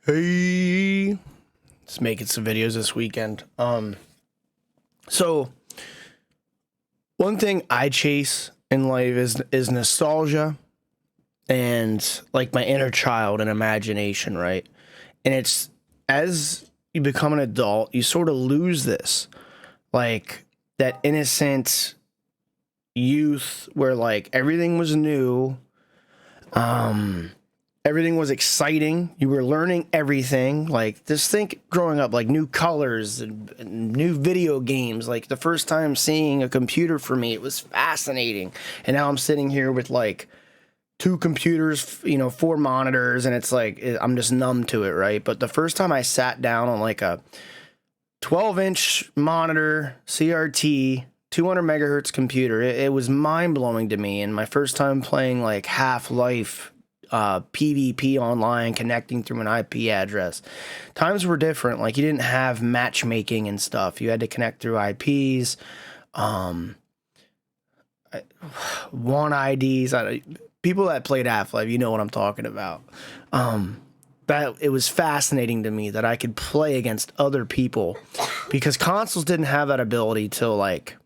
Hey, just making some videos this weekend. So one thing I chase in life is nostalgia and like my inner child and imagination, right? And it's as you become an adult, you sort of lose this, like that innocent youth where like everything was new. Um, Everything was exciting. You were learning everything. Like, just think growing up, like new colors and new video games. Like, the first time seeing a computer for me, it was fascinating. And now I'm sitting here with like two computers, four monitors, and it's like I'm just numb to it, right? But the first time I sat down on like a 12-inch monitor, CRT, 200 megahertz computer, it was mind blowing to me. And my first time playing like Half-Life PvP online, connecting through an IP address. Times were different. Like, you didn't have matchmaking and stuff. You had to connect through IPs, one IDs. People that played Half-Life, you know what I'm talking about. That it was fascinating to me that I could play against other people because consoles didn't have that ability till like,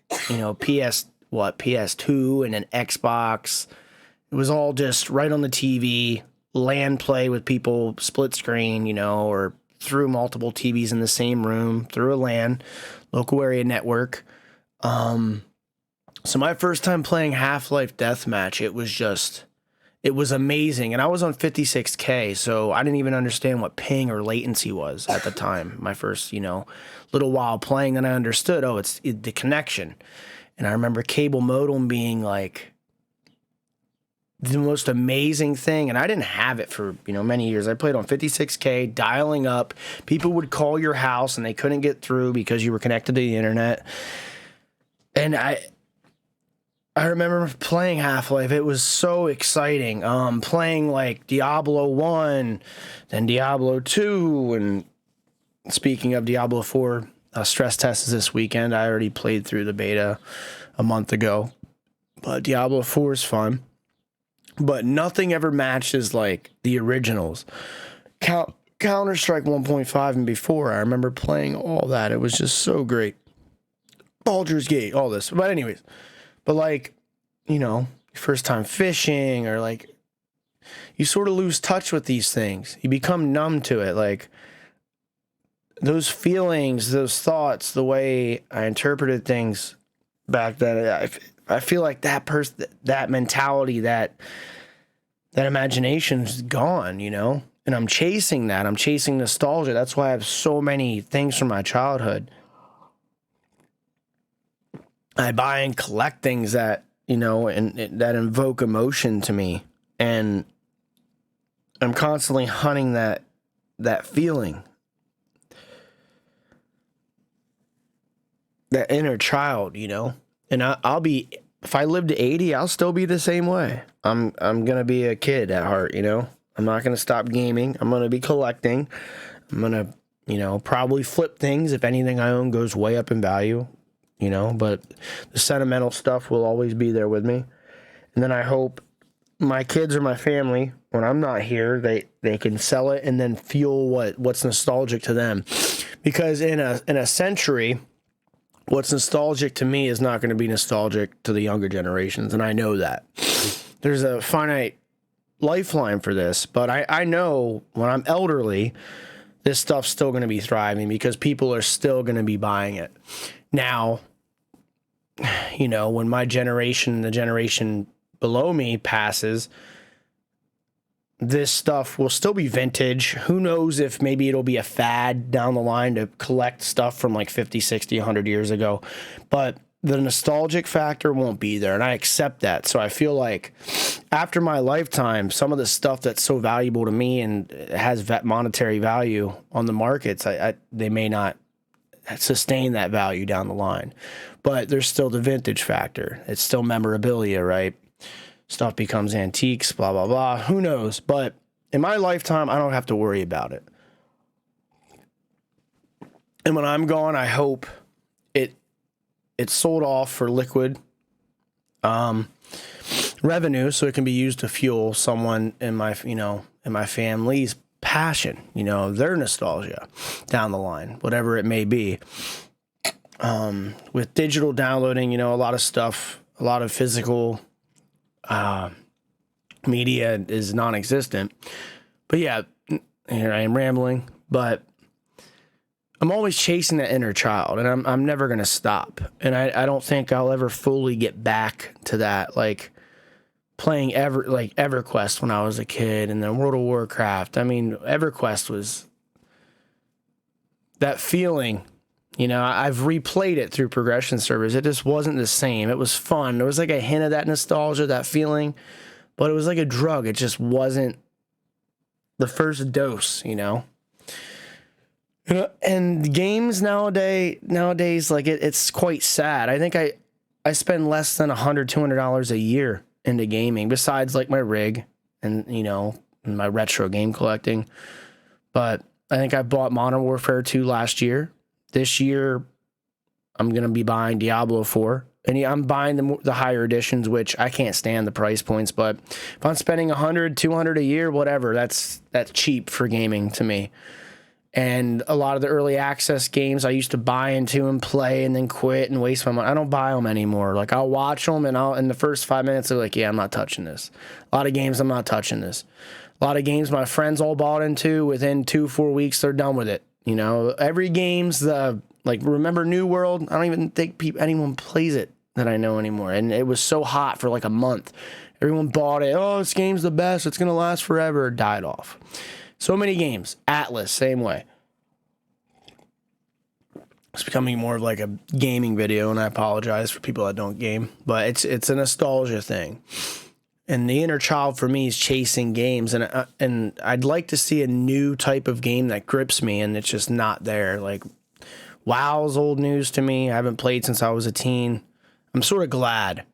PS2 and an Xbox. It was all just right on the TV, LAN play with people, split screen, or through multiple TVs in the same room, through a LAN, local area network. So my first time playing Half-Life Deathmatch, it was amazing. And I was on 56K, so I didn't even understand what ping or latency was at the time. My first, little while playing, and I understood, it's the connection. And I remember cable modem being like the most amazing thing, and I didn't have it for many years. I played on 56K, dialing up. People would call your house and they couldn't get through because you were connected to the internet. And I remember playing Half-Life. It was so exciting. Playing like Diablo 1, then Diablo 2, and speaking of Diablo 4, stress test is this weekend. I already played through the beta a month ago, but Diablo 4 is fun. But nothing ever matches like the originals. Counter-Strike 1.5 and before, I remember playing all that. It was just so great. Baldur's Gate, all this. But anyways, like, your first time fishing, or like, you sort of lose touch with these things. You become numb to it. Like, those feelings, those thoughts, the way I interpreted things back then, I feel like that mentality, that imagination's gone, and I'm chasing that. I'm chasing nostalgia. That's why I have so many things from my childhood. I buy and collect things that, and that invoke emotion to me. And I'm constantly hunting that feeling, that inner child, and I'll be, if I live to 80, I'll still be the same way. I'm going to be a kid at heart, I'm not going to stop gaming. I'm going to be collecting. I'm going to, probably flip things if anything I own goes way up in value, but the sentimental stuff will always be there with me. And then I hope my kids or my family, when I'm not here, they can sell it and then feel what's nostalgic to them. Because in a century, what's nostalgic to me is not going to be nostalgic to the younger generations, and I know that. There's a finite lifeline for this, but I know when I'm elderly, this stuff's still going to be thriving because people are still going to be buying it. Now, when my generation, the generation below me passes, this stuff will still be vintage. Who knows if maybe it'll be a fad down the line to collect stuff from like 50, 60, 100 years ago. But the nostalgic factor won't be there, and I accept that. So I feel like after my lifetime, some of the stuff that's so valuable to me and has monetary value on the markets, they may not sustain that value down the line. But there's still the vintage factor. It's still memorabilia, right? Stuff becomes antiques, blah, blah, blah. Who knows? But in my lifetime, I don't have to worry about it. And when I'm gone, I hope it's sold off for liquid revenue, so it can be used to fuel someone in my, in my family's passion, their nostalgia down the line, whatever it may be. With digital downloading, a lot of stuff, a lot of physical media is non-existent. But yeah, here I am rambling, but I'm always chasing that inner child, and I'm never going to stop. And I don't think I'll ever fully get back to that, like playing EverQuest when I was a kid, and then World of Warcraft. I mean, EverQuest was that feeling. I've replayed it through progression servers. It just wasn't the same. It was fun. There was like a hint of that nostalgia, that feeling, but it was like a drug. It just wasn't the first dose, And games nowadays, like it's quite sad. I think I spend less than $100, $200 a year into gaming, besides like my rig and, my retro game collecting. But I think I bought Modern Warfare 2 last year. This year, I'm going to be buying Diablo 4. And I'm buying the higher editions, which I can't stand the price points. But if I'm spending $100, $200 a year, whatever, that's cheap for gaming to me. And a lot of the early access games I used to buy into and play and then quit and waste my money. I don't buy them anymore. Like, I'll watch them and in the first 5 minutes, they're like, yeah, I'm not touching this. A lot of games, I'm not touching this. A lot of games my friends all bought into, within 2-4 weeks, they're done with it. Every game's remember New World? I don't even think anyone plays it that I know anymore. And it was so hot for like a month. Everyone bought it. Oh, this game's the best. It's going to last forever. Died off. So many games. Atlas, same way. It's becoming more of like a gaming video, and I apologize for people that don't game. But it's a nostalgia thing. And the inner child for me is chasing games, and I'd like to see a new type of game that grips me, and it's just not there. Like, WoW's old news to me. I haven't played since I was a teen. I'm sort of glad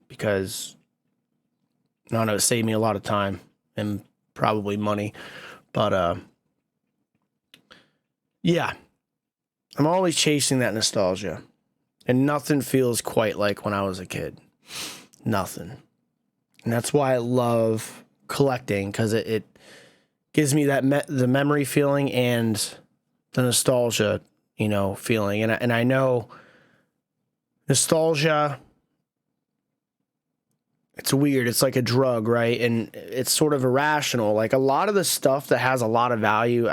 because, I don't know, it saved me a lot of time and probably money. But, yeah, I'm always chasing that nostalgia, and nothing feels quite like when I was a kid. Nothing. And that's why I love collecting, because it gives me that the memory feeling and the nostalgia, feeling. And I know nostalgia, it's weird. It's like a drug, right? And it's sort of irrational. Like, a lot of the stuff that has a lot of value,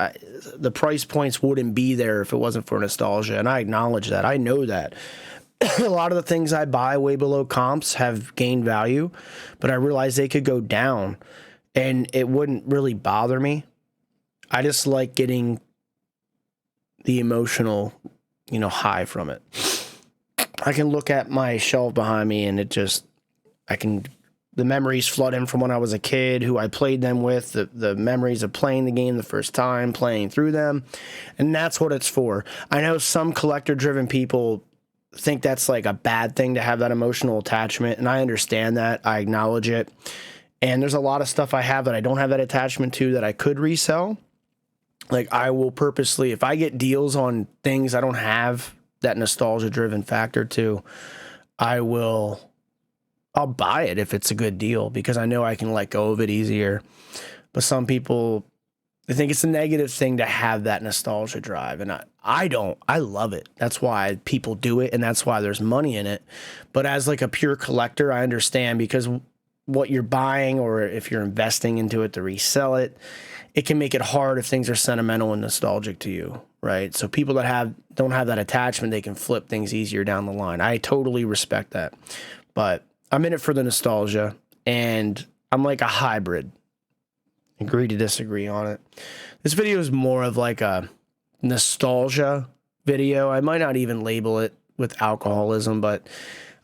the price points wouldn't be there if it wasn't for nostalgia. And I acknowledge that. I know that. A lot of the things I buy way below comps have gained value, but I realize they could go down and it wouldn't really bother me. I just like getting the emotional, high from it. I can look at my shelf behind me and the memories flood in from when I was a kid, who I played them with, the memories of playing the game the first time, playing through them. And that's what it's for. I know some collector-driven people think that's like a bad thing to have that emotional attachment, and I understand that. I acknowledge it. And there's a lot of stuff I have that I don't have that attachment to that I could resell. Like, I will purposely, if I get deals on things I don't have that nostalgia-driven factor to, I'll buy it if it's a good deal, because I know I can let go of it easier. But some people, they think it's a negative thing to have that nostalgia drive, and I don't. I love it. That's why people do it, and that's why there's money in it. But as like a pure collector, I understand, because what you're buying, or if you're investing into it to resell it, it can make it hard if things are sentimental and nostalgic to you, right? So people that don't have that attachment, they can flip things easier down the line. I totally respect that. But I'm in it for the nostalgia, and I'm like a hybrid. Agree to disagree on it. This video is more of like a nostalgia video. I might not even label it with alcoholism, but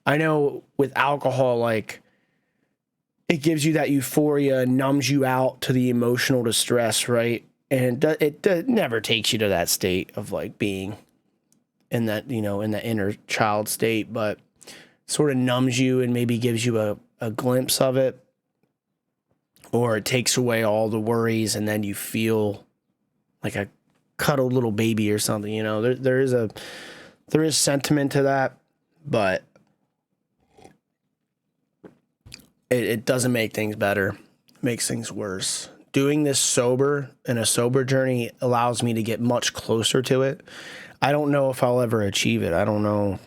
I know with alcohol, like, it gives you that euphoria, numbs you out to the emotional distress, right? And it never takes you to that state of like being in that, in the inner child state, but sort of numbs you and maybe gives you a glimpse of it. Or it takes away all the worries, and then you feel like a cuddled little baby or something. There is sentiment to that, but it doesn't make things better. It makes things worse. doing this sober and a sober journey allows me to get much closer to it. I don't know if I'll ever achieve it. I don't know.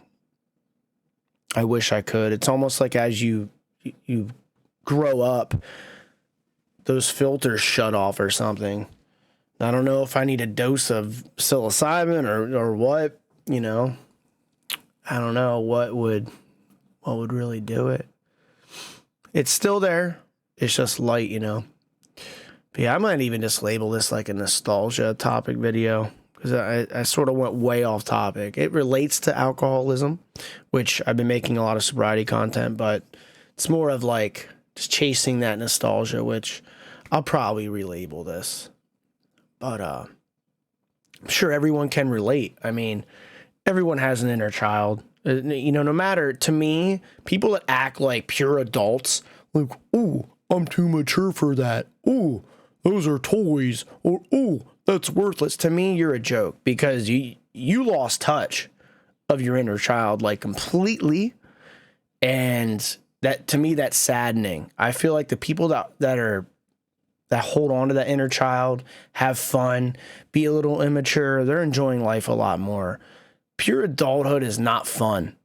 I wish I could. It's almost like as you grow up, those filters shut off or something. I don't know if I need a dose of psilocybin or what, you know. I don't know what would really do it. It's still there. It's just light, you know. But yeah, I might even just label this like a nostalgia topic video, because I sort of went way off topic. It relates to alcoholism, which I've been making a lot of sobriety content, but it's more of like just chasing that nostalgia, which I'll probably relabel this. But I'm sure everyone can relate. I mean, everyone has an inner child. You know, no matter, to me, people that act like pure adults, like, ooh, I'm too mature for that. Ooh, those are toys. Or, ooh, that's worthless. To me, you're a joke, because you lost touch of your inner child, like, completely. And that, to me, that's saddening. I feel like the people that hold on to that inner child, have fun, be a little immature, they're enjoying life a lot more. Pure adulthood is not fun.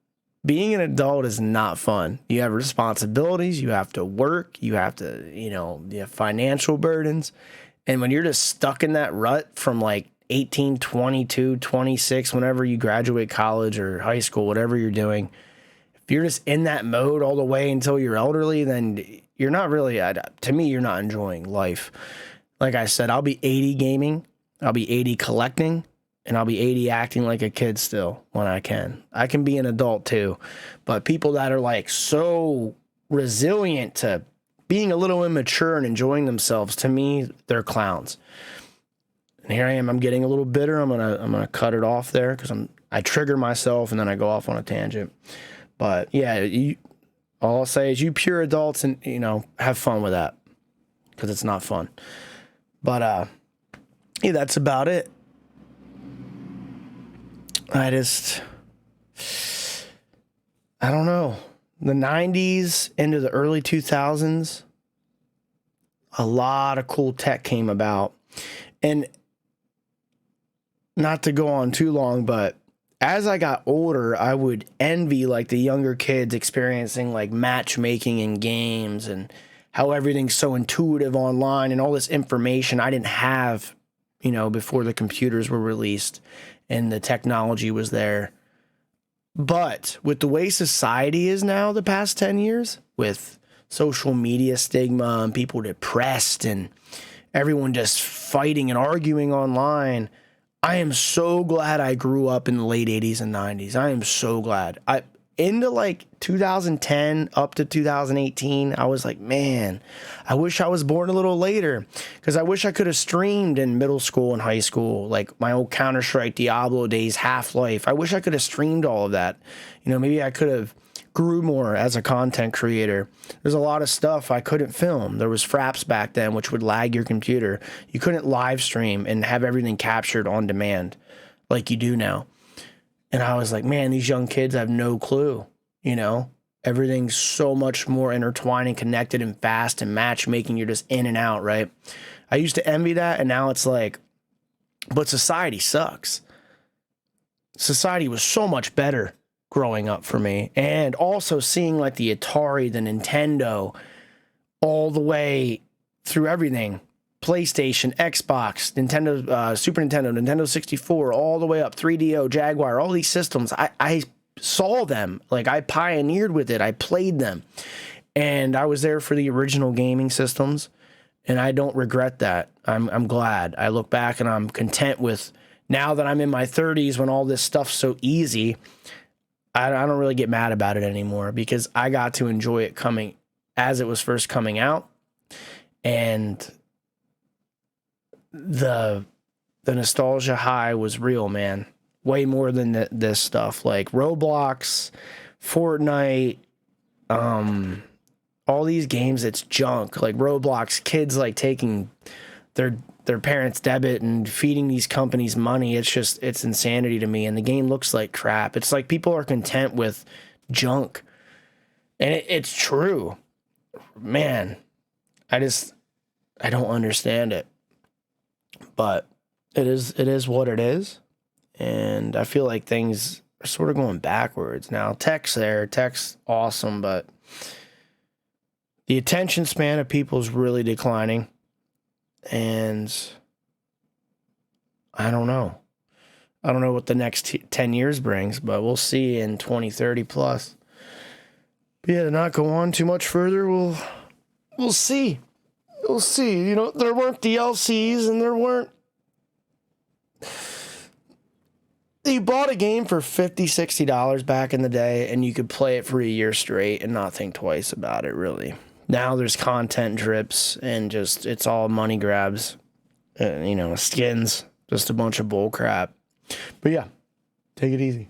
Being an adult is not fun. You have responsibilities, you have to work, you have to, you have financial burdens. And when you're just stuck in that rut from like 18, 22, 26, whenever you graduate college or high school, whatever you're doing, if you're just in that mode all the way until you're elderly, then you're not really, to me, you're not enjoying life. Like I said, I'll be 80 gaming, I'll be 80 collecting, and I'll be 80 acting like a kid still when I can. I can be an adult too. But people that are like so resilient to being a little immature and enjoying themselves, to me, they're clowns. And here I am, I'm getting a little bitter. I'm gonna cut it off there, because I trigger myself and then I go off on a tangent. But yeah, all I'll say is you pure adults, and have fun with that, because it's not fun. But yeah, that's about it. I don't know. The 90s into the early 2000s, a lot of cool tech came about. And not to go on too long, but as I got older, I would envy like the younger kids experiencing like matchmaking in games, and how everything's so intuitive online, and all this information I didn't have, before the computers were released and the technology was there. But with the way society is now the past 10 years, with social media stigma and people depressed and everyone just fighting and arguing online, I am so glad I grew up in the late 80s and 90s. I am so glad. Into like 2010 up to 2018, I was like, man, I wish I was born a little later, because I wish I could have streamed in middle school and high school, like my old Counter-Strike, Diablo days, Half-Life. I wish I could have streamed all of that. Maybe I could have grew more as a content creator. There's a lot of stuff I couldn't film. There was Fraps back then, which would lag your computer. You couldn't live stream and have everything captured on demand like you do now. And I was like, man, these young kids have no clue, Everything's so much more intertwined and connected and fast, and matchmaking, you're just in and out, right? I used to envy that, and now it's like, but society sucks. Society was so much better growing up for me. And also seeing like the Atari, the Nintendo, all the way through everything. PlayStation, Xbox, Nintendo, Super Nintendo, Nintendo 64, all the way up, 3DO, Jaguar, all these systems. I saw them. Like, I pioneered with it. I played them. And I was there for the original gaming systems. And I don't regret that. I'm glad. I look back and I'm content with, now that I'm in my 30s, when all this stuff's so easy, I don't really get mad about it anymore, because I got to enjoy it coming as it was first coming out. And the nostalgia high was real, man. Way more than this stuff, like Roblox, Fortnite, all these games. It's junk. Like Roblox, kids like taking their parents' debit and feeding these companies money. It's insanity to me. And the game looks like crap. It's like people are content with junk, and it's true, man. I don't understand it. But it is what it is. And I feel like things are sort of going backwards now. Tech's there, tech's awesome, but the attention span of people is really declining. And I don't know. I don't know what the next 10 years brings, but we'll see in 2030 plus. But yeah, to not go on too much further, we'll see. We'll see. You know, there weren't DLCs and there weren't. You bought a game for $50, $60 back in the day, and you could play it for a year straight and not think twice about it, really. Now there's content drips and just, it's all money grabs. You know, skins, just a bunch of bull crap. But yeah, take it easy.